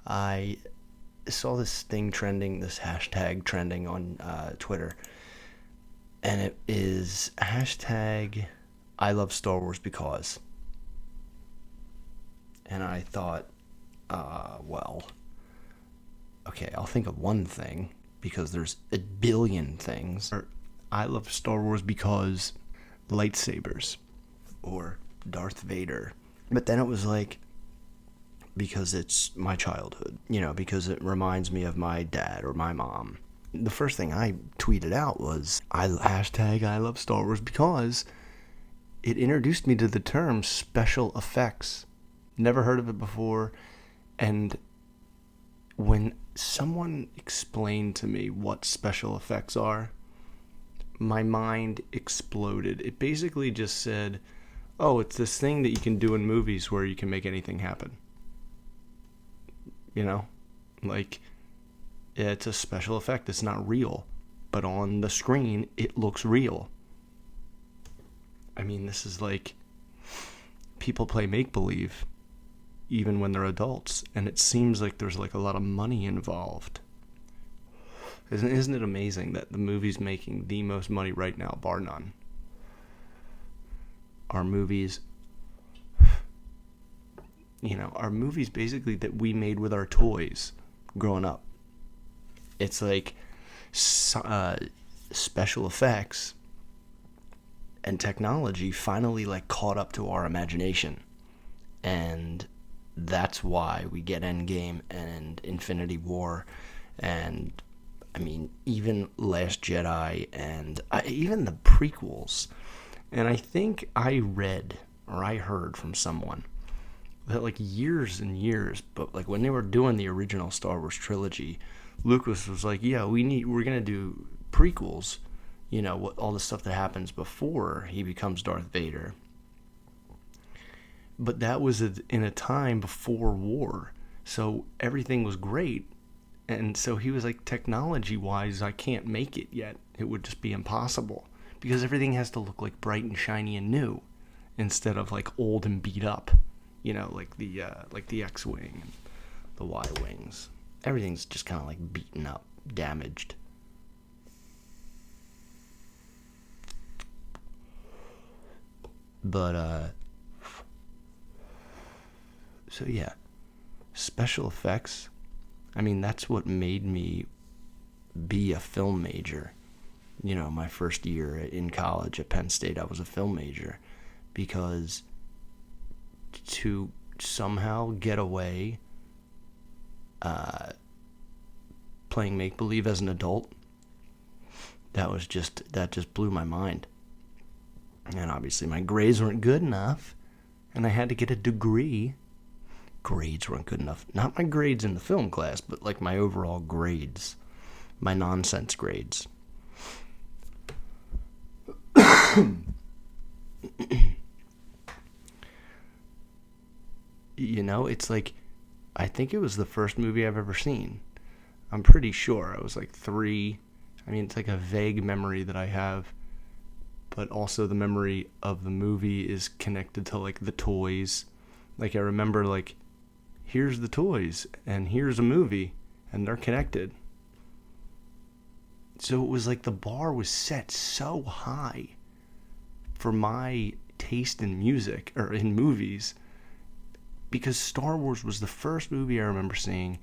I saw this thing trending, this hashtag trending on Twitter, and it is hashtag I love Star Wars because. And I thought, well, okay, I'll think of one thing because there's a billion things. Or I love Star Wars because lightsabers or Darth Vader. But then it was like, because it's my childhood, because it reminds me of my dad or my mom. The first thing I tweeted out was hashtag I love Star Wars because it introduced me to the term special effects. Never heard of it before. And when someone explained to me what special effects are, my mind exploded. It basically just said, oh, it's this thing that you can do in movies where you can make anything happen. Like, it's a special effect. It's not real. But on the screen, it looks real. I mean, this is like people play make-believe even when they're adults, and it seems like there's like a lot of money involved. Isn't it amazing that the movie's making the most money right now, bar none? Our movies, our movies basically that we made with our toys growing up. It's like special effects and technology finally like caught up to our imagination, and that's why we get Endgame and Infinity War, and I mean even Last Jedi, and even the prequels. And I think I read or I heard from someone that like years and years, but like when they were doing the original Star Wars trilogy, Lucas was like, yeah, we're gonna do prequels, what all the stuff that happens before he becomes Darth Vader. But that was in a time before war, so everything was great. And so he was like, technology wise, I can't make it yet. It would just be impossible because everything has to look like bright and shiny and new instead of like old and beat up, like the X-wing and the Y-wings. Everything's just kind of like beaten up, damaged. But so yeah, special effects. I mean, that's what made me be a film major. My first year in college at Penn State, I was a film major because to somehow get away playing make-believe as an adult, that just blew my mind. And obviously my grades weren't good enough, and I had to get a degree. Grades weren't good enough. Not my grades in the film class, but like my overall grades. My nonsense grades. It's like, I think it was the first movie I've ever seen. I'm pretty sure. I was like 3. I mean, it's like a vague memory that I have, but also the memory of the movie is connected to like the toys. Like I remember like, here's the toys and here's a movie and they're connected. So it was like the bar was set so high for my taste in music or in movies, because Star Wars was the first movie I remember seeing,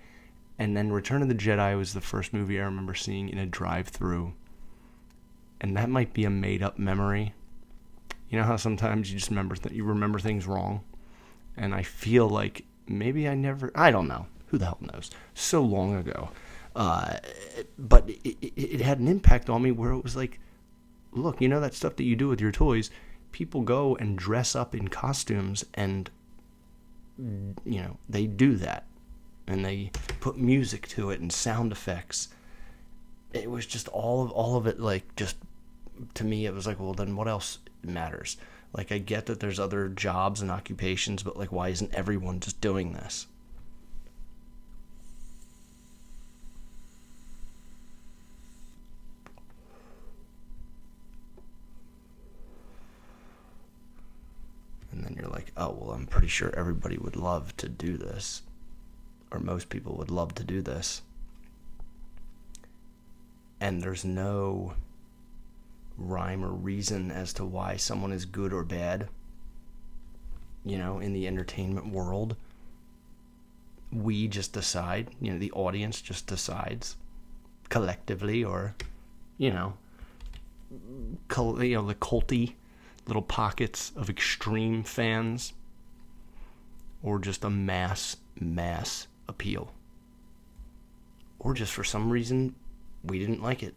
and then Return of the Jedi was the first movie I remember seeing in a drive-thru. And that might be a made-up memory. You know how sometimes you just you remember things wrong? And I feel like maybe I don't know. Who the hell knows? So long ago. But it had an impact on me where it was like, look, that stuff that you do with your toys, people go and dress up in costumes and, they do that. And they put music to it and sound effects. It was just all of it, like, just, to me, it was like, well, then what else matters? Like, I get that there's other jobs and occupations, but, like, why isn't everyone just doing this? And then you're like, oh, well, I'm pretty sure everybody would love to do this. or most people would love to do this. And there's no rhyme or reason as to why someone is good or bad, in the entertainment world. We just decide, the audience just decides collectively, or, the culty little pockets of extreme fans, or just a mass appeal. Or just for some reason, we didn't like it.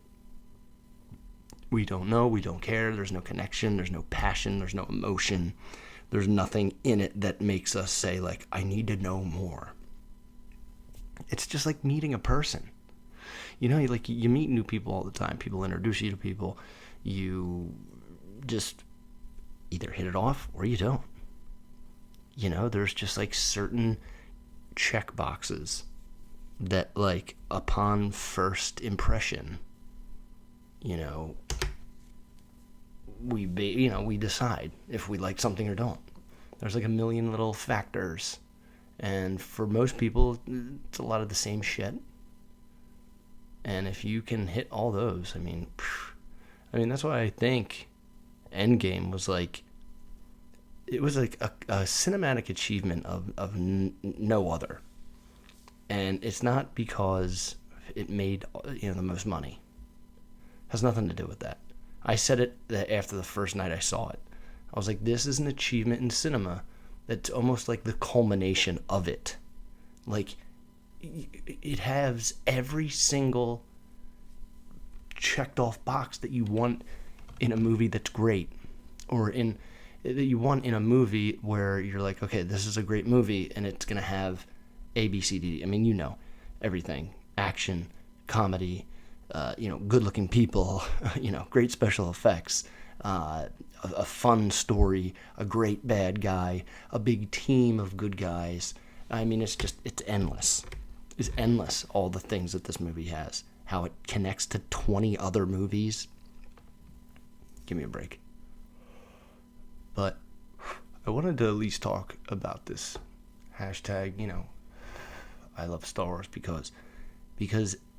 We don't know, we don't care, there's no connection, there's no passion, there's no emotion. There's nothing in it that makes us say, like, I need to know more. It's just like meeting a person. You meet new people all the time. People introduce you to people. You just either hit it off or you don't. There's just like certain check boxes that, like, upon first impression, we decide if we like something or don't. There's like a million little factors, and for most people, it's a lot of the same shit. And if you can hit all those, I mean, that's why I think Endgame was like, it was like a cinematic achievement of no other. And it's not because it made, the most money. It has nothing to do with that. I said it after the first night I saw it. I was like, this is an achievement in cinema that's almost like the culmination of it. Like, it has every single checked off box that you want in a movie that's great, or that you want in a movie where you're like, okay, this is a great movie and it's gonna have A, B, C, D. I mean, everything: action, comedy, good-looking people, great special effects, a fun story, a great bad guy, a big team of good guys. I mean, it's endless. It's endless, all the things that this movie has. How it connects to 20 other movies. Give me a break. But I wanted to at least talk about this hashtag, I love Star Wars, because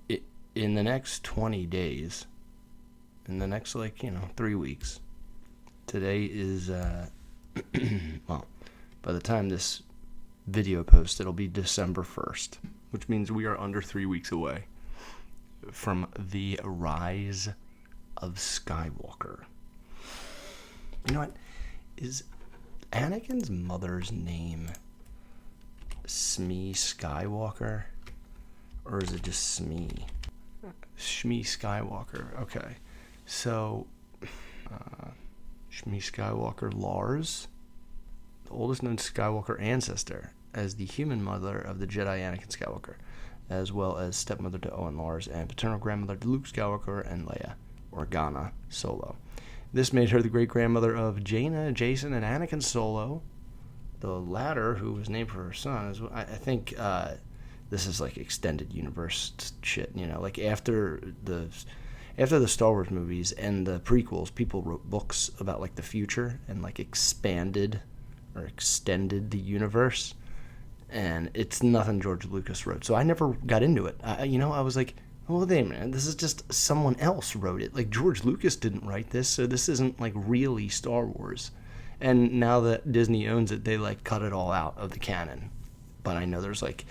in the next 20 days, in the next 3 weeks, today is well, by the time this video posts, it'll be December 1st, which means we are under 3 weeks away from the rise of Skywalker. You know what? Is Anakin's mother's name Shmi Skywalker? Or is it just Shmi? Shmi Skywalker. Okay. So, Shmi Skywalker Lars, the oldest known Skywalker ancestor, as the human mother of the Jedi Anakin Skywalker, as well as stepmother to Owen Lars and paternal grandmother to Luke Skywalker and Leia Organa Solo. This made her the great-grandmother of Jaina, Jason, and Anakin Solo. The latter, who was named for her son, is, I think, this is like extended universe shit. Like after the Star Wars movies and the prequels, people wrote books about like the future and like expanded or extended the universe. And it's nothing George Lucas wrote, so I never got into it. I was like, well, wait a minute, this is just someone else wrote it. Like, George Lucas didn't write this, so this isn't like really Star Wars. And now that Disney owns it, they like cut it all out of the canon. But I know there's like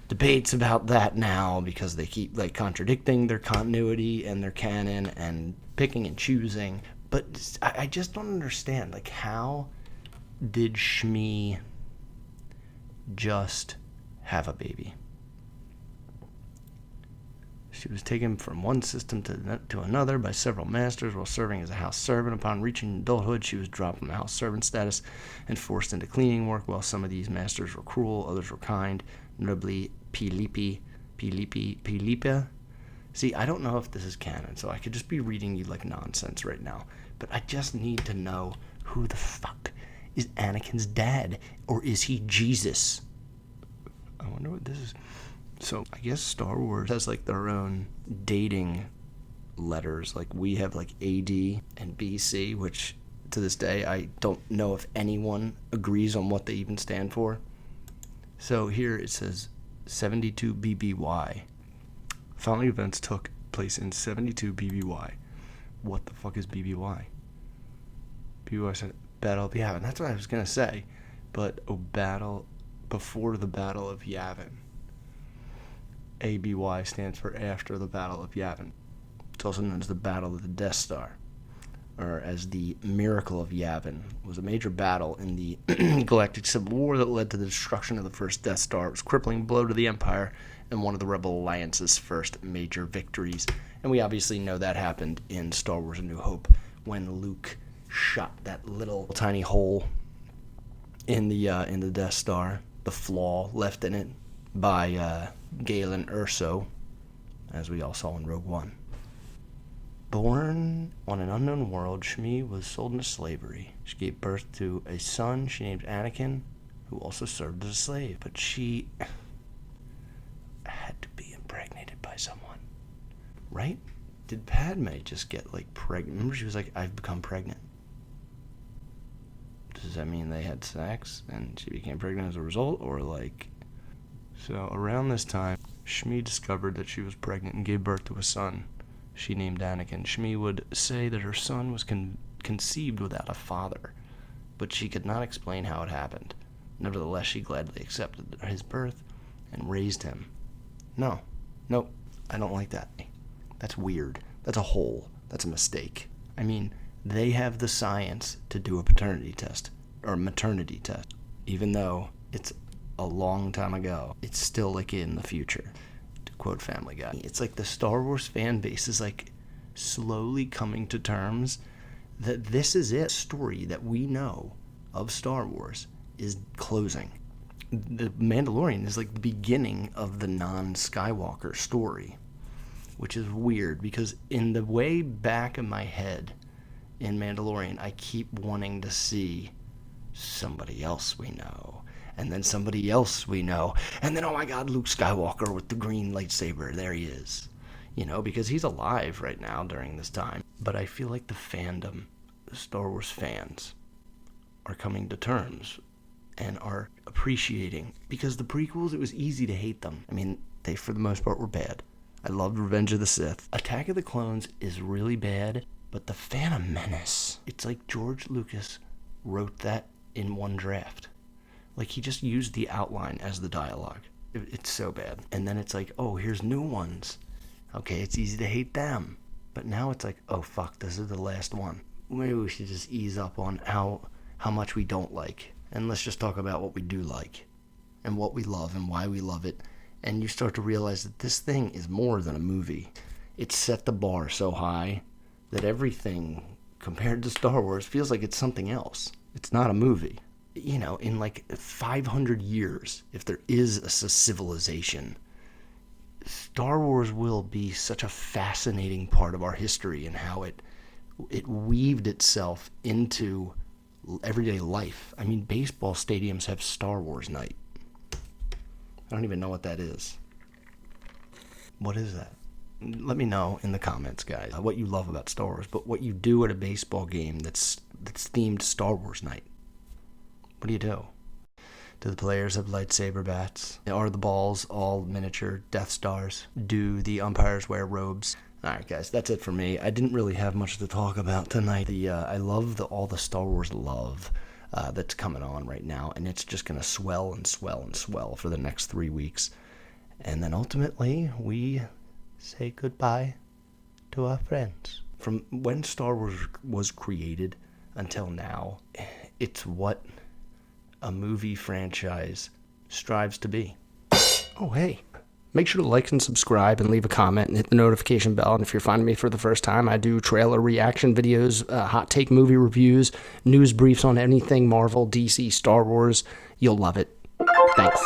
debates about that now because they keep like contradicting their continuity and their canon and picking and choosing. But I just don't understand, like, how did Shmi just have a baby? She was taken from one system to another by several masters while serving as a house servant. Upon reaching adulthood, she was dropped from the house servant status and forced into cleaning work. While some of these masters were cruel, others were kind, notably Pilipa. See, I don't know if this is canon, so I could just be reading you like nonsense right now. But I just need to know, who the fuck is Anakin's dad? Or is he Jesus? I wonder what this is. So I guess Star Wars has like their own dating letters. Like we have like AD and BC, which to this day I don't know if anyone agrees on what they even stand for. So here it says 72 BBY. Following events took place in 72 BBY. What the fuck is BBY? BBY said Battle of Yavin. That's what I was gonna say, but battle before the Battle of Yavin. ABY stands for after the Battle of Yavin. It's also known as the Battle of the Death Star, or as the Miracle of Yavin. It was a major battle in the Galactic Civil War that led to the destruction of the first Death Star. It was a crippling blow to the Empire and one of the Rebel Alliance's first major victories. And we obviously know that happened in Star Wars A New Hope when Luke shot that little tiny hole in the Death Star, the flaw left in it by Galen Erso, as we all saw in Rogue One. Born on an unknown world, Shmi was sold into slavery. She gave birth to a son she named Anakin, who also served as a slave. But she had to be impregnated by someone, right? Did Padme just get, pregnant? Remember, she was like, I've become pregnant. Does that mean they had sex and she became pregnant as a result? Or, So, around this time, Shmi discovered that she was pregnant and gave birth to a son she named Anakin. Shmi would say that her son was conceived without a father, but she could not explain how it happened. Nevertheless, she gladly accepted his birth and raised him. No, I don't like that. That's weird. That's a hole. That's a mistake. I mean, they have the science to do a paternity test, or maternity test, even though it's a long time ago. It's still in the future. Quote Family Guy. It's like the Star Wars fan base is slowly coming to terms that this is it. The story that we know of Star Wars is closing. The Mandalorian is the beginning of the non-Skywalker story, which is weird because in the way back of my head in Mandalorian, I keep wanting to see somebody else we know. And then somebody else we know. And then, oh my God, Luke Skywalker with the green lightsaber. There he is. Because he's alive right now during this time. But I feel like the fandom, the Star Wars fans, are coming to terms and are appreciating. Because the prequels, it was easy to hate them. I mean, they, for the most part, were bad. I loved Revenge of the Sith. Attack of the Clones is really bad. But The Phantom Menace, it's like George Lucas wrote that in one draft. He just used the outline as the dialogue. It's so bad. And then it's oh, here's new ones. Okay, it's easy to hate them. But now it's oh, fuck, this is the last one. Maybe we should just ease up on how much we don't like. And let's just talk about what we do like. And what we love and why we love it. And you start to realize that this thing is more than a movie. It's set the bar so high that everything compared to Star Wars feels like it's something else. It's not a movie. In 500 years, if there is a civilization, Star Wars will be such a fascinating part of our history and how it weaved itself into everyday life. I mean, baseball stadiums have Star Wars night. I don't even know what that is. What is that? Let me know in the comments, guys, what you love about Star Wars, but what you do at a baseball game that's themed Star Wars night. What do you do? Do the players have lightsaber bats? Are the balls all miniature Death Stars? Do the umpires wear robes? Alright guys, that's it for me. I didn't really have much to talk about tonight. I love all the Star Wars love that's coming on right now, and it's just going to swell and swell and swell for the next 3 weeks. And then ultimately, we say goodbye to our friends. From when Star Wars was created until now, it's what a movie franchise strives to be. Oh, hey. Make sure to like and subscribe and leave a comment and hit the notification bell. And if you're finding me for the first time, I do trailer reaction videos, hot take movie reviews, news briefs on anything Marvel, DC, Star Wars. You'll love it. Thanks.